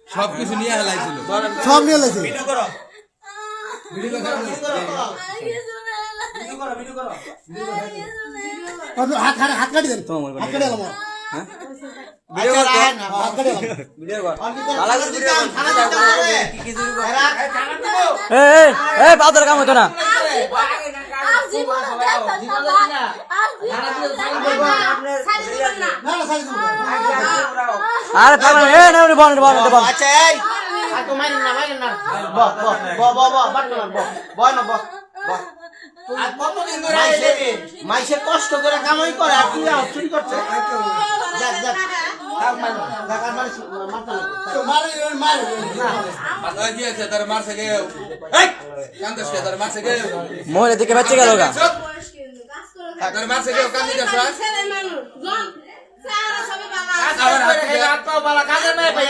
সব কিছু নিয়ে হেলাইছিল সব নিয়ে লাইছে ভিডিও করো হাত হাত কাটি দেন হাত কাটি এলাম হ্যাঁ ভিডিও কর হাত কাটি এলাম ভিডিও কর ভালো করে ভিডিও কর কি শুরু কর এই পাউদার কাম হতো না আরে পাগল এ না বল বল আচ্ছা এই আর তো মাইন না ব বাট না ব না ব আর কতদিন ধরে আইছে মাইসে কষ্ট করে কামাই করে আর তুই চুরি করছে যাক যাক কাম মার যাক আর মারতে তো মারে না মাথা কি আছে তার মারছে গে এই কান্দস কে তার মারছে গে মোহলে দিকে বাচ্চা গেল গা তার মারছে গে কান্দি যাস ছেলে মানুষ জন সারা সবে বাবা আবার হাত হাত পাও বালা কাজে নাই ভাই